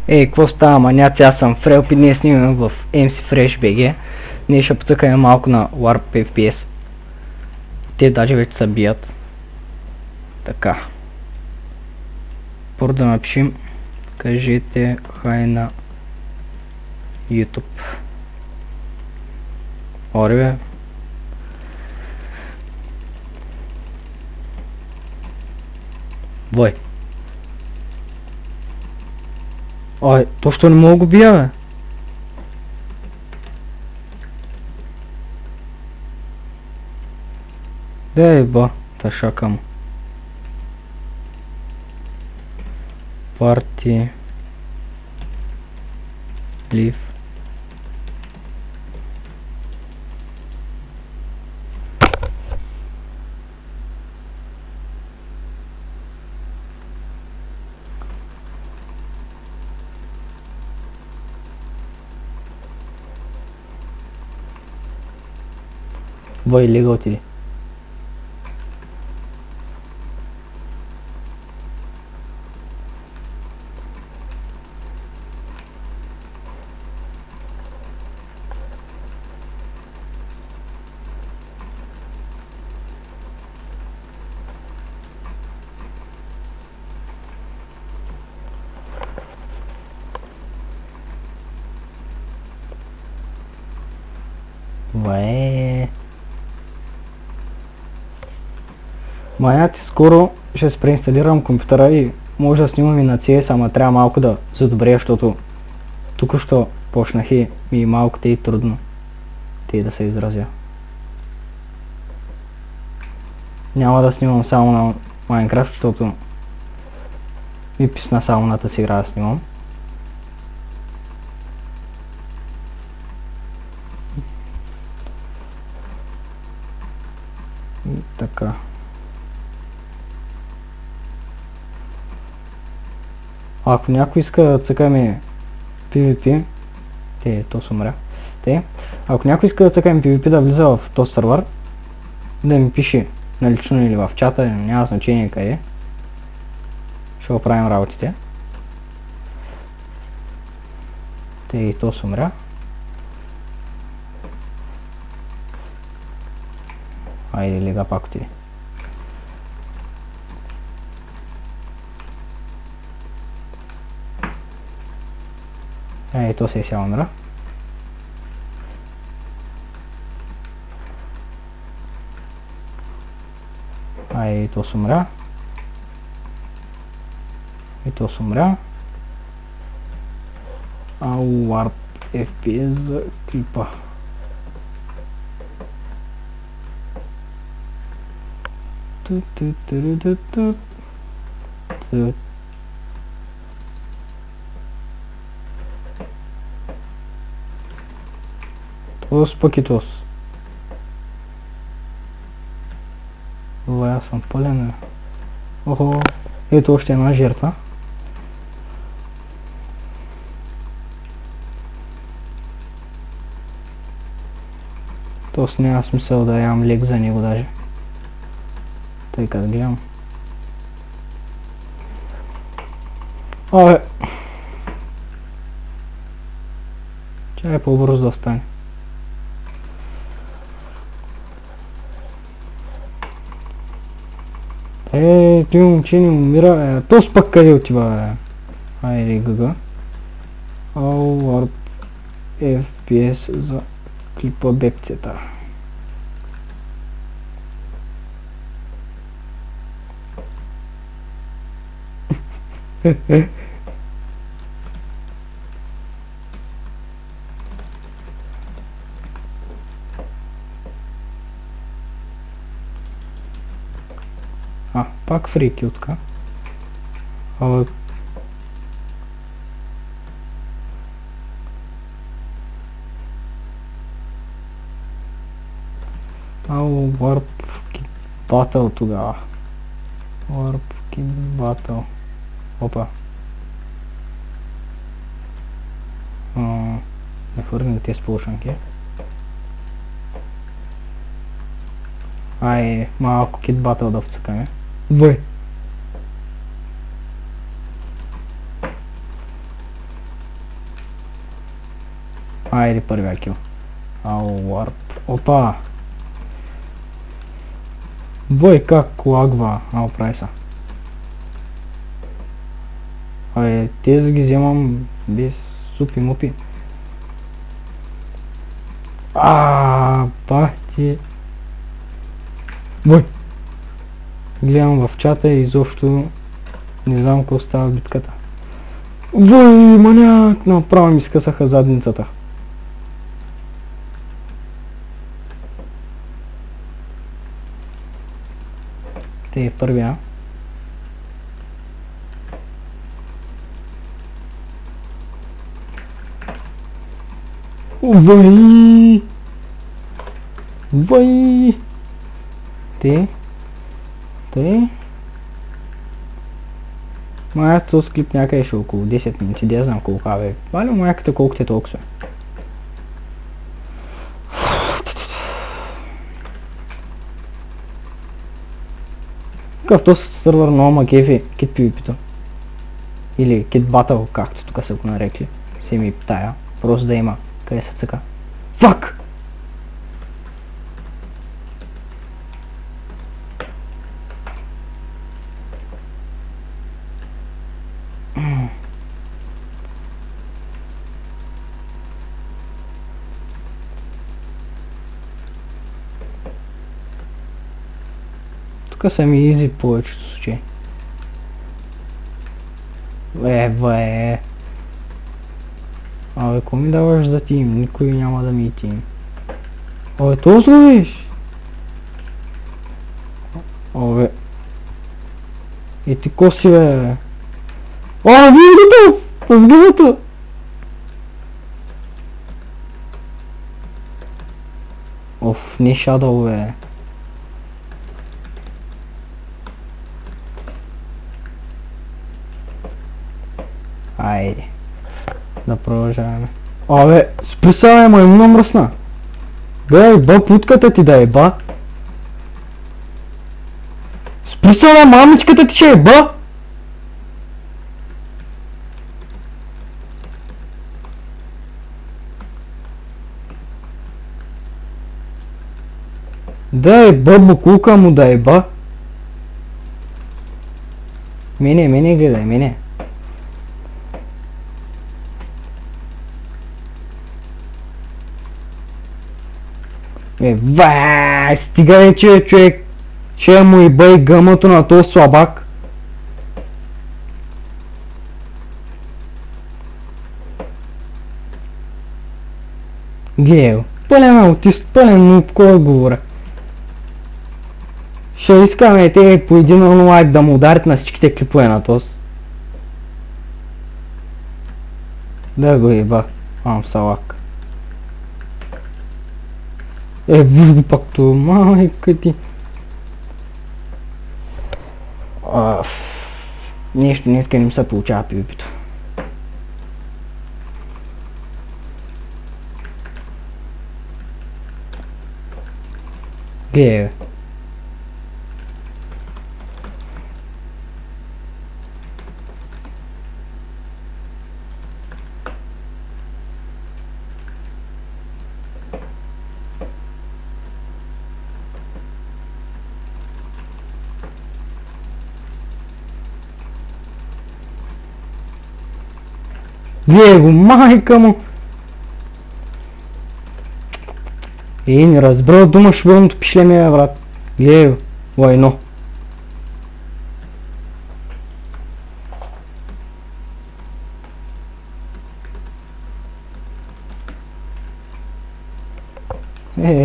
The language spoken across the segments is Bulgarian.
Какво става, маняци? Аз съм Фрелпи, ние снимаме в MC Fresh BG. Ние ще потъкаме малко на Warp FPS. Те даже вече се бият. Така. Първо да напишем, кажете хай на YouTube. Ори бе. Бой. Ой, то що не мога го бия, бе? Ей, ба, та шакам. Парти. Лив. Бой, лига отиди. Бае. Маняти, скоро ще се преинсталирам компютъра и може да снимам и на CS, ама трябва малко да задобря, защото тук що почнах и малко те и трудно те да се изразя. Няма да снимам само на Minecraft, защото ми писна само на тази игра да снимам. И така. Ако някой иска да цъкаме PvP, то се умря. Ако някой иска да цъкаме PvP да влиза в този сервер, да ми пише на лично или в чата, няма значение къде. Ще оправим работите. То се умря. Айде, лега пак отиде. То се сега умра. То се умря. То се умря. Warp FPS за клипа. Тос пък и тос. Това аз съм пълен. Охо, ето още една жертва. Тос няма смисъл да ям лек за него даже. Тъй като гледам. Абе. Чай по-бързо да стане. Ти момче не умира, тос пък къде отива, Айде гъга. Warp FPS за клипа бекцета. Пак фрикютка. Warp Kit Battle тогава. Warp Kit Battle. Опа. Не хвърнем тези сполушанки. Малко Kit Battle да вцъкаме. Бой! Айде първия кил. Ау, варп. Опа! Бой, как лагва. Ау, прави са. Абе, тези ги вземам без супи мупи. Бах ти. Бой! Гледам в чата и изобщо не знам какво става в битката. Вой, маняк! Направо ми скъсаха задницата. Те е първия. Вой! Вой! Те. Моят този клип някъде ще около 10 минути, да знам колко бе. Вали мояката колко те толкова. Какъв този сървър много ма кефи Kit PvP-то. Или Kit Battle, както тук са го нарекли. Се ми тая. Просто да има къде се цъка. Фак! Тук са ми изи повечето случаи. Абе, какво ми даваш за тим? Никой няма да ми и тим. Абе, то зловиш! Абе. И ти ко си, бе? Видите! С гъбата! Оф, не Shadow, бе. Айде. Да продължаваме. Абе, спри сега, ама има мръсна. Бе, еба, путката ти да еба. Спри сега, мамичката ти ще еба. Да еба, букулка му да еба. Мене гледай, мене. Стига вече, човек, че му и бъй гъмато на този слабак. Гледай, пълен аутист, пълен нуб, кой говоря. Ще искаме те по един онлайк да му ударят на всичките клипове на този. Да го еба, салак. Виж пак то, майка ти. Нещо днеска не ми се получава PvP-то. Гледай, гледай го, майка му! Не разбрал дума швърното пишлеме, бе, брат. Гледай го, войно.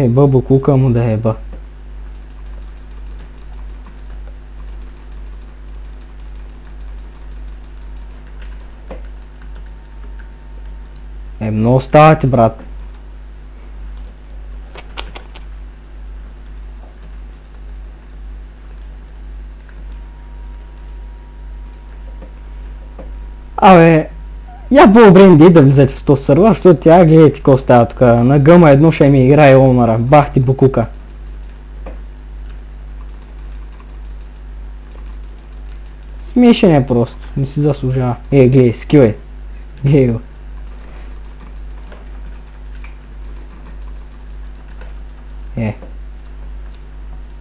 Бъбо кука му да еба. Много ставате, брат. Абе, я по-добре не да влизате в този сървър, защото тя гледайте какво става тук. На гъма едно ще ми играе Олнара. Бах ти букука. Смешен е просто. Не си заслужава. Гледай, скил е. Гледай го.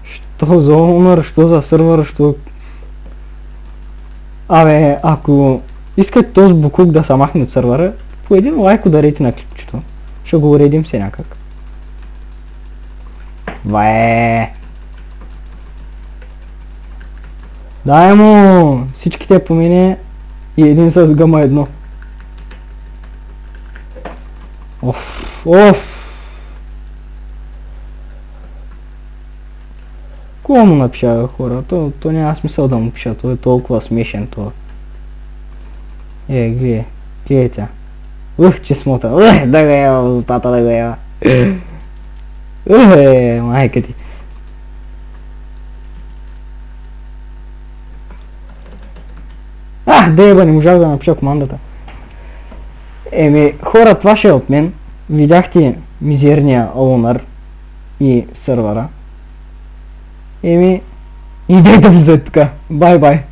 Що за онър, що за сървър, що... Абе, ако искате този буклук да се махне от сървъра, по един лайк ударете на клипчето. Ще го уредим се някак. Вае! Дай му! Всичките по мене и един с гъма едно. Оф! Кога му напиша, хора? То няма смисъл да му пиша, то е толкова смешен то. Гледай тя. Че смота. Да го ева в устата, да го ева. Майка ти. Деба, не можах да напиша командата. Хора, това ще е от мен. Видяхте мизерния онър и сървъра. Идей да влизат тук. Бай-бай.